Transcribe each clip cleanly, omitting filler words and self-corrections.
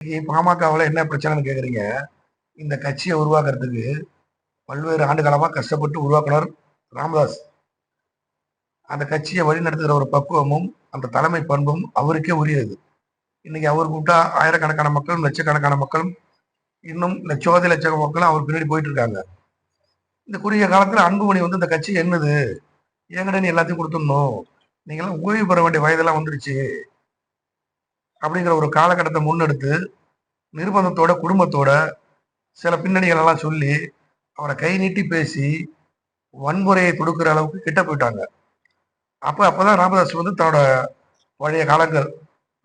பாமகவில் என்ன பிரச்சனைன்னு கேட்குறீங்க. இந்த கட்சியை உருவாக்குறதுக்கு பல்வேறு ஆண்டு காலமாக கஷ்டப்பட்டு உருவாக்குனர் ராமதாஸ். அந்த கட்சியை வழிநடத்துகிற ஒரு பக்குவமும் அந்த தலைமை பண்பும் அவருக்கே உரியது. இன்னைக்கு அவர் கூப்பிட்டா ஆயிரக்கணக்கான மக்களும் லட்சக்கணக்கான மக்களும் இன்னும் லட்சோதி லட்ச மக்களும் அவர் பின்னாடி போயிட்டு இருக்காங்க. இந்த குறுகிய காலத்தில் அன்புமணி இந்த கட்சி என்னது எங்கடன்னு எல்லாத்தையும் கொடுத்துடணும், நீங்களாம் ஓய்வு பெற வேண்டிய வயதெல்லாம் வந்துருச்சு அப்படிங்கிற ஒரு காலகட்டத்தை முன்னெடுத்து நிர்பந்தத்தோட குடும்பத்தோட சில பின்னணிகள் எல்லாம் சொல்லி அவரை கை நீட்டி பேசி வன்முறையை கொடுக்குற அளவுக்கு கிட்ட போயிட்டாங்க. அப்பதான் ராமதாஸ் தன்னோட பழைய காலங்கள்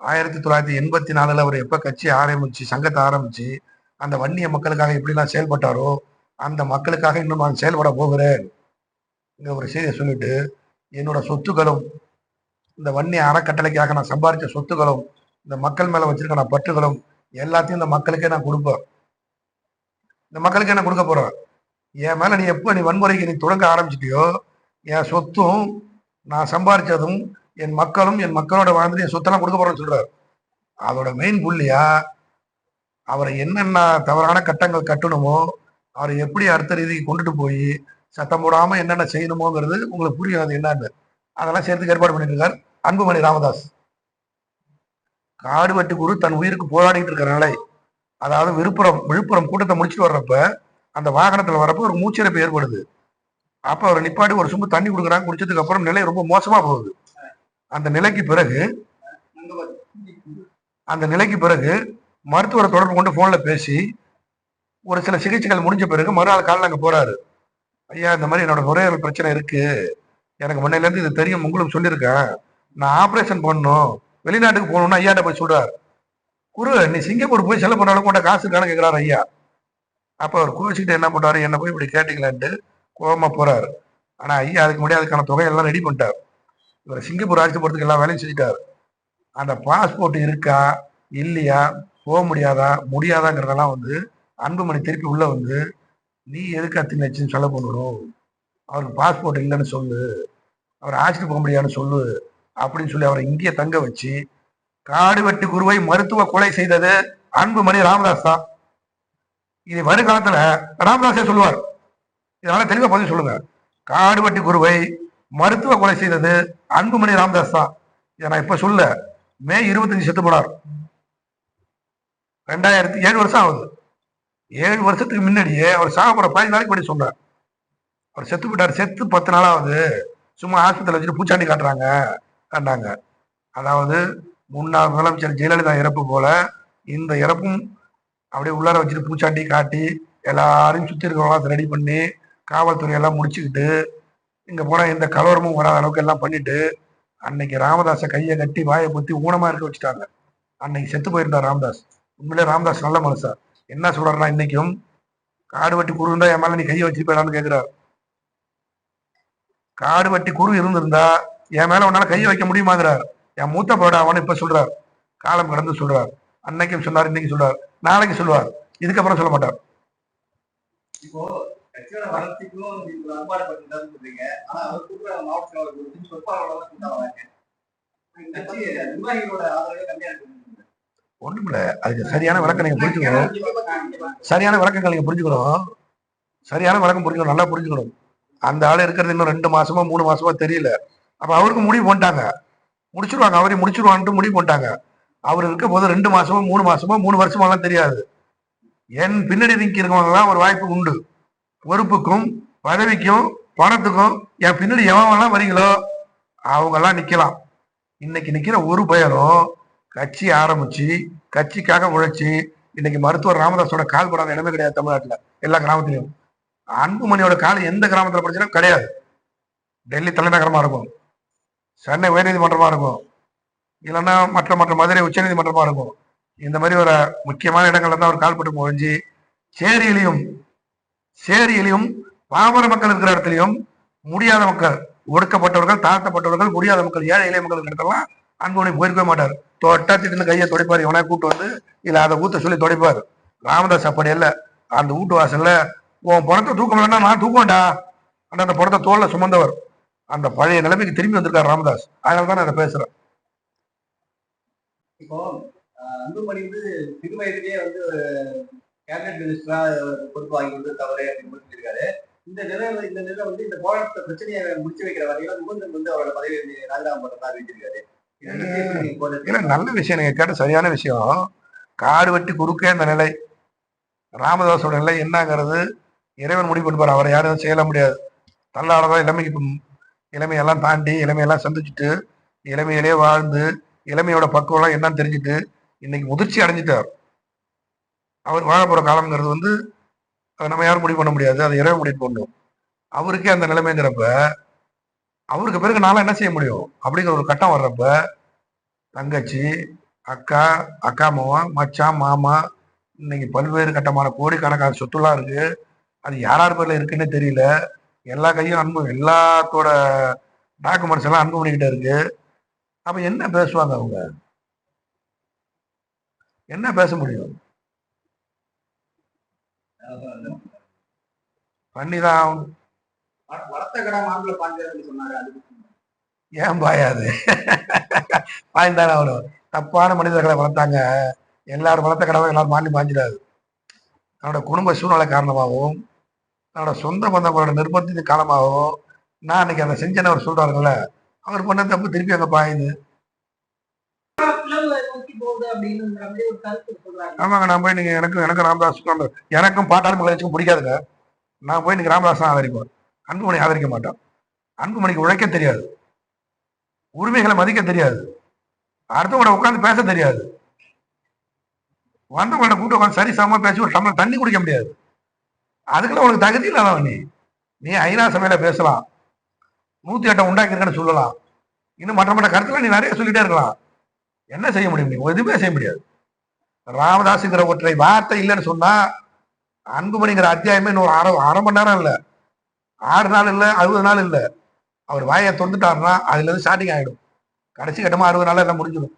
1984 அவர் எப்ப கட்சி ஆரம்பிச்சு சங்கத்தை ஆரம்பிச்சு அந்த வன்னிய மக்களுக்காக எப்படிலாம் செயல்பட்டாரோ அந்த மக்களுக்காக இன்னும் நான் செயல்பட போகிறேன் ஒரு செய்தியை சொல்லிட்டு என்னோட சொத்துக்களும் இந்த வன்னிய அறக்கட்டளைக்காக நான் சம்பாதிச்ச சொத்துக்களும் இந்த மக்கள் மேல வச்சிருக்க நான் பற்றுகளும் எல்லாத்தையும் இந்த மக்களுக்கே நான் கொடுப்பேன். இந்த மக்களுக்கே நான் கொடுக்க போறேன். என் மேல நீ எப்ப நீ வன்முறைக்கு நீ தொடங்க ஆரம்பிச்சிட்டியோ என் சொத்தும் நான் சம்பாதிச்சதும் என் மக்களும் என் மக்களோட வாழ்ந்துட்டு என் சொத்தெல்லாம் கொடுக்க போறேன்னு சொல்றாரு. அதோட மெயின் புள்ளியா அவரை என்னென்ன தவறான கட்டங்கள் கட்டணுமோ அவரை எப்படி அடுத்த ரீதிக்கு கொண்டுட்டு போய் சத்தம் போடாம என்னென்ன செய்யணுமோங்கிறது உங்களுக்கு புரியும். அது என்னன்னு அதெல்லாம் சேர்த்துக்கு ஏற்பாடு பண்ணிட்டு இருக்கார் அன்புமணி ராமதாஸ். காடு வெட்டு குரு தன் உயிருக்கு போராடிட்டு இருக்கிற நிலை, அதாவது விழுப்புரம் கூட்டத்தை முடிச்சுட்டு வர்றப்ப அந்த வாகனத்துல வரப்ப ஒரு மூச்சிறப்பு ஏற்படுது. அப்ப அவர் நிப்பாட்டி ஒரு சும்பு தண்ணி கொடுக்குறாங்க. குடிச்சதுக்கு அப்புறம் நிலை ரொம்ப மோசமா போகுது. அந்த நிலைக்கு பிறகு மருத்துவரை தொடர்பு கொண்டு போன்ல பேசி ஒரு சில சிகிச்சைகள் முடிஞ்ச பிறகு மறுநாள் காலையில் அங்க போறாரு. ஐயா, இந்த மாதிரி என்னோட நுரையீரல் பிரச்சனை இருக்கு, எனக்கு முன்னையில இருந்து இது தெரியும், உங்களுக்கு சொல்லியிருக்கேன், நான் ஆபரேஷன் பண்ணணும், வெளிநாட்டுக்கு போகணும்னு ஐயாட்ட போய் சொல்றாரு. குரு, நீ சிங்கப்பூர் போய் செலவு பண்ண அளவுக்கு உண்ட காசு இருக்கான்னு கேட்கிறாரு ஐயா. அப்ப அவர் கோவிச்சுக்கிட்டு என்ன பண்றாரு, என்ன போய் இப்படி கேட்டீங்களான்ட்டு கோபமா போறாரு. ஆனா ஐயா அதுக்கு முன்னாடி அதுக்கான தொகையெல்லாம் ரெடி பண்ணிட்டார். இவர் சிங்கப்பூர் அழைச்சு போறதுக்கு எல்லா வேலையும் செஞ்சுட்டாரு. அந்த பாஸ்போர்ட் இருக்கா இல்லையா, போக முடியாதாங்கிறதெல்லாம் அன்புமணி திருப்பி உள்ள நீ எதுக்கு அத்தனை லட்சம் செலவு பண்ணணும், அவருக்கு பாஸ்போர்ட் இல்லைன்னு சொல்லு, அவர் ஆட்சிட்டு போக முடியாதுன்னு சொல்லு அப்படின்னு சொல்லி அவரை இங்கேயே தங்க வச்சு காடு வெட்டி குருவை மருத்துவ கொலை செய்தது அன்புமணி ராமதாஸ் தான். இது வருகாலத்துல ராமதாஸே சொல்லுவார். இதனால தெளிவா பதில் சொல்லுங்க. காடு வெட்டி குருவை மருத்துவ கொலை செய்தது அன்புமணி ராமதாஸ் தான். இதை நான் இப்ப சொல்ல, மே 25 செத்து போனார். 2007 வருஷம் ஆகுது. 7 வருஷத்துக்கு முன்னாடியே அவர் சாக போற 15 நாளைக்கு முன்னாடி சொன்னார். அவர் செத்து போயிட்டார். செத்து 10 நாளாவது சும்மா ஆஸ்பத்திரியில் வச்சுட்டு பூச்சாண்டி காட்டினாங்க. அதாவது முன்னாள் முதலமைச்சர் ஜெயலலிதா இறப்பு போல இந்த இறப்பும் அப்படியே உள்ளார வச்சுட்டு பூச்சாண்டி காட்டி எல்லாரையும் சுத்தி இருக்கிறவங்களாம் ரெடி பண்ணி காவல்துறையெல்லாம் முடிச்சுக்கிட்டு இங்க போனா எந்த கலவரமும் வராத அளவுக்கு எல்லாம் பண்ணிட்டு அன்னைக்கு ராமதாஸை கையை கட்டி வாயை பொத்தி ஊனமா இருக்க வச்சுட்டாங்க. அன்னைக்கு செத்து போயிருந்தார் ராமதாஸ். உண்மையிலே ராமதாஸ் நல்ல மனுஷா. என்ன சொல்றாருன்னா, இன்னைக்கும் காடு வெட்டி குரு இருந்தா என் மேல நீ கையை வச்சு போயிடான்னு கேட்கிறாரு. காடு வெட்டி குரு இருந்திருந்தா என் மேல உன்னால கையை வைக்க முடியுமாங்கிறார். என் மூத்த போட அவனு இப்ப சொல்றார், காலம் கடந்து சொல்றார். அன்னைக்கும் சொன்னார், இன்னைக்கு சொல்றார், நாளைக்கு சொல்லுவார், இதுக்கப்புறம் சொல்ல மாட்டார். இப்போ கட்சியோட வளர்ச்சிக்கும் அன்பாடு பண்றாருன்னு சொல்றீங்க. ஆனா அவர் கூப்பிட மாவட்ட கட்சி நிர்வாகிகளோட ஆதரவே கம்மியா இருக்கு. ஒண்ணுமில்ல, அதுக்கு சரியான விளக்கம் நீங்க புரிஞ்சுக்கணும். சரியான விளக்கங்கள் நீங்க புரிஞ்சுக்கணும். சரியான விளக்கம் புரிஞ்சுக்கணும், நல்லா புரிஞ்சுக்கணும். அந்த ஆள் இருக்கிறது இன்னும் 2 மாசமா 3 மாசமா தெரியல. அப்ப அவருக்கு முடிவு பண்ணிட்டாங்க, முடிச்சிருவாங்க, அவரையும் முடிச்சிருவான்ட்டு முடிவு பண்ணிட்டாங்க. அவர் இருக்க போது 2 மாசமோ 3 மாசமோ 3 வருஷமாலாம் தெரியாது. என் பின்னாடி நீக்கி இருக்கவங்கலாம் ஒரு வாய்ப்பு உண்டு. பொறுப்புக்கும் பதவிக்கும் பணத்துக்கும் என் பின்னாடி எவெல்லாம் வரீங்களோ அவங்கெல்லாம் நிக்கலாம். இன்னைக்கு நிக்கிற ஒரு பெயரும் கட்சி ஆரம்பிச்சு கட்சிக்காக உழைச்சி இன்னைக்கு மருத்துவர் ராமதாஸோட கால் படாத இடமே கிடையாது தமிழ்நாட்டுல. எல்லா கிராமத்திலையும் அன்புமணியோட கால் எந்த கிராமத்துல படிச்சாலும் கிடையாது. டெல்லி தலைநகரமா இருக்கும், சென்னை உயர்நீதிமன்றமா இருக்கும், இல்லைன்னா மற்ற மதுரை உச்ச நீதிமன்றமா இருக்கும். இந்த மாதிரி ஒரு முக்கியமான இடங்கள்ல தான் அவர் கால்பட்டு முடிஞ்சு சேரியிலையும் பாமர மக்கள் இருக்கிற இடத்துலையும் முடியாத மக்கள், ஒடுக்கப்பட்டவர்கள், தாழ்த்தப்பட்டவர்கள், முடியாத மக்கள், ஏழை எளிய மக்கள் இடத்தெல்லாம் அன்புமணி போயிருக்கவே மாட்டார். தொட்டா திட்டு கையை தொடைப்பார். இவனா கூட்டு இல்ல அதை ஊத்த சொல்லி தொடைப்பார். ராமதாஸ் அப்படி இல்ல. அந்த வீட்டு வாசல்ல உன் பணத்தை தூக்க வேணா, நான் தூக்கவேண்டா, அந்த பணத்தை தோல்ல சுமந்தவர். அந்த பழைய நிலைமைக்கு திரும்பி வந்திருக்காரு ராமதாஸ். அதனால தான் நான் அதை பேசுறேன். இப்போ அன்புமணி வந்து சிறு வயதிலேயே வந்து கேபினட் மினிஸ்டரா பொறுப்பு வாங்கி வந்து தவறு அப்படின்னு சொல்லியிருக்காரு. இந்த நிலை வந்து இந்த போராட்ட பிரச்சனையை முடிச்சு வைக்கிற வரையில முகுந்தன் வந்து அவரோட பதவி ராஜினாமா பண்றதா அறிவிச்சிருக்காரு. இல்ல, நல்ல விஷயம், நீங்க கேட்ட சரியான விஷயம். காடு வெட்டி குறுக்கே இந்த நிலை, ராமதாஸோட நிலை என்னங்கிறது இறைவன் முடிவு பண்ணுவார். அவரை யாரும் செய்யல முடியாது. தள்ளாடதான் இளமையெல்லாம் தாண்டி இளமையெல்லாம் சந்திச்சுட்டு இளமையிலே வாழ்ந்து இளமையோட பக்குவம்லாம் என்னன்னு தெரிஞ்சுட்டு இன்னைக்கு முதிர்ச்சி அடைஞ்சிட்டார். அவர் வாழ போற காலங்கிறது வந்து நம்ம யாரும் முடிவு பண்ண முடியாது, அதை இறைவன் முடிவு பண்ணும். அவருக்கே அந்த நிலைமைங்கிறப்ப அவருக்கு பிறகு நானும் என்ன செய்ய முடியும் அப்படிங்கிற ஒரு கட்டம் வர்றப்ப தங்கச்சி, அக்கா, அக்கா மாவன், மச்சான், மாமா, இன்னைக்கு பல்வேறு கட்டமான கோடிக்கணக்கான சொத்துலாம் இருக்கு. அது யார் பேர்ல இருக்குன்னு தெரியல. எல்லா கையும் எல்லாத்தோட டாக்குமெண்ட்ஸ் எல்லாம் அன்பு பண்ணிக்கிட்ட இருக்கு. அப்ப என்ன பேசுவாங்க அவங்க? என்ன பேச முடியும்? பண்ணிதான். வளர்த்த கடை மாப்பிள்ள பாஞ்சாரு சொன்னாரு. ஏன் பாயாது? பாய்ந்தானே அவரும். தப்பான மனிதர்களை வளர்த்தாங்க. எல்லாரும் வளர்த்த கடவை எல்லாரும் மாண்டி பாஞ்சிடாது. தன்னோட குடும்ப சூழ்நிலை காரணமாகவும் தன்னோட சொந்த பந்தங்களோட நிர்பந்தத்தின் காலமாகவும் நான் அன்னைக்கு அதை செஞ்சேன்னு அவர் சொல்றாருல்ல, அவர் பண்ண தப்பு திருப்பி அங்க பாயுது. ஆமாங்க, நான் போய் நீங்க எனக்கு ராமதாஸ் எனக்கும் பாட்டாளி மகிழ்ச்சிக்கும் பிடிக்காதுங்க. நான் போய் நீங்க ராமதாஸ் தான் ஆதரிப்பேன். அன்புமணி ஆதரிக்க மாட்டான். அன்புமணிக்கு உழைக்க தெரியாது, உரிமைகளை மதிக்க தெரியாது, அடுத்தவங்கள உட்காந்து பேச தெரியாது, வந்தவங்களோட கூட்டம் உட்காந்து சரி சமமா பேசி ஒரு டம்ளர் தண்ணி குடிக்க முடியாது. அதுக்கெல்லாம் உனக்கு தகுதி இல்லாதவன் நீ ஐநா சபையில பேசலாம், 108 உண்டாக்கிருக்கன்னு சொல்லலாம், இன்னும் மற்ற கருத்துல நீ நிறைய சொல்லிட்டே இருக்கலாம். என்ன செய்ய முடியும்? நீ எதுவுமே செய்ய முடியாது. ராமதாஸுங்கிற ஒற்றை வார்த்தை இல்லைன்னு சொன்னா அன்புமணிங்கிற அத்தியாயமே இன்னொரு அரை மணி நேரம் இல்ல, 6 நாள் இல்ல, 60 நாள் இல்ல. அவர் வாயை தொண்டுட்டாருன்னா அதுல இருந்து ஸ்டார்டிங் ஆயிடும். கடைசி கட்டமா 60 நாள் எல்லாம் முடிஞ்சிடும்.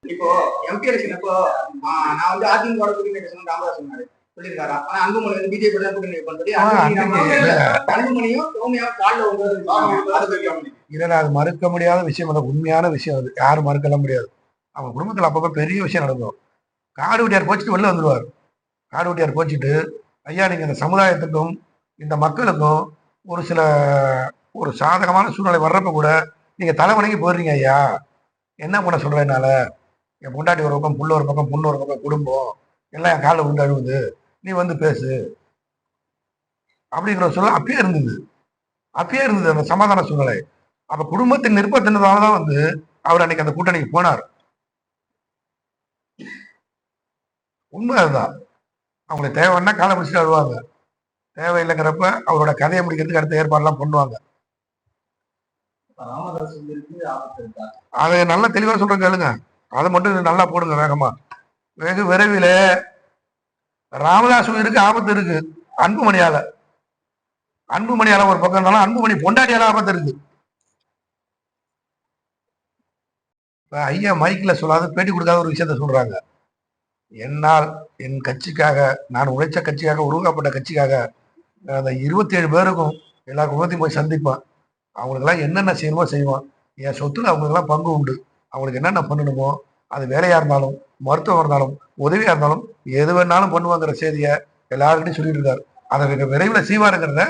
இப்போ எம்பி எலெக்ஷன் அப்போ நான் வந்து அதிமுக கூட்டணி ராமதாஸ் சொன்னாரு சொல்லியிருக்காரு. ஆனா அன்புமணி வந்து பிஜேபி கூட்டணி அன்புமணியும் சௌமியாவும் காலில் இல்ல, அது மறுக்க முடியாத விஷயம், அது உண்மையான விஷயம். அது யாரும் மறுக்கலாம் முடியாது. அவங்க குடும்பத்துல அப்பப்ப பெரிய விஷயம் நடக்கும். காடு வெட்டியார் போச்சுட்டு வெளில வந்துடுவார். காடு வெட்டியார் போச்சுட்டு, ஐயா நீங்க இந்த சமுதாயத்துக்கும் இந்த மக்களுக்கும் ஒரு சாதகமான சூழ்நிலை வர்றப்ப கூட நீங்க தலைவணங்கி போடுறீங்க. ஐயா என்ன பண்ண சொல்றேன், என்னால என் பொண்டாட்டி ஒரு பக்கம், புள்ள ஒரு பக்கம், பொண்ணு ஒரு பக்கம், குடும்பம் எல்லாம் என் காலில் விழுந்து அழுவுது, நீ வந்து பேசு அப்படிங்கிற சொல்ல அப்பயே இருந்தது அந்த சமாதான சூழ்நிலை. அப்ப குடும்பத்தின் நிர்பந்தத்தினாலதான் வந்து அவர் அன்னைக்கு அந்த கூட்டணிக்கு போனார். உண்மை அதுதான். அவங்களுக்கு தேவைன்னா காலை பிடிச்சிட்டு அழுவாங்க, தேவையில்லைங்கிறப்ப அவரோட கதையை முடிக்கிறதுக்கு அடுத்த ஏற்பாடுலாம் பண்ணுவாங்க. அதை நல்லா தெளிவா சொல்றேன் கேளுங்க. அதை மட்டும் நல்லா போடுங்க வேகமா. வெகு விரைவில் ராமதாஸ் உயிருக்கு ஆபத்து இருக்கு. அன்புமணியால ஒரு பக்கம் இருந்தாலும் அன்புமணி பொண்டாட்டியால ஆபத்து இருக்கு. இப்ப ஐயா மைக்ல சொல்லாத, பேட்டி கொடுக்காத ஒரு விஷயத்த சொல்றாங்க. என்னால் என் கட்சிக்காக, நான் உழைச்ச கட்சிக்காக, உருவாக்கப்பட்ட கட்சிக்காக அந்த 27 பேருக்கும் எல்லா குடும்பத்தையும் போய் சந்திப்பேன். அவங்களுக்கெல்லாம் என்னென்ன செய்யணுமோ செய்வான். என் சொத்துல அவங்களுக்கெல்லாம் பங்கு உண்டு. அவங்களுக்கு என்னென்ன பண்ணணுமோ, அது வேலையா இருந்தாலும், மருத்துவம் இருந்தாலும், உதவியா இருந்தாலும், எது வேணாலும் பண்ணுவாங்கிற செய்தியை எல்லாருக்கிட்டையும் சொல்லிட்டு இருக்காரு. அதை விரைவில் செய்வாருங்கிறத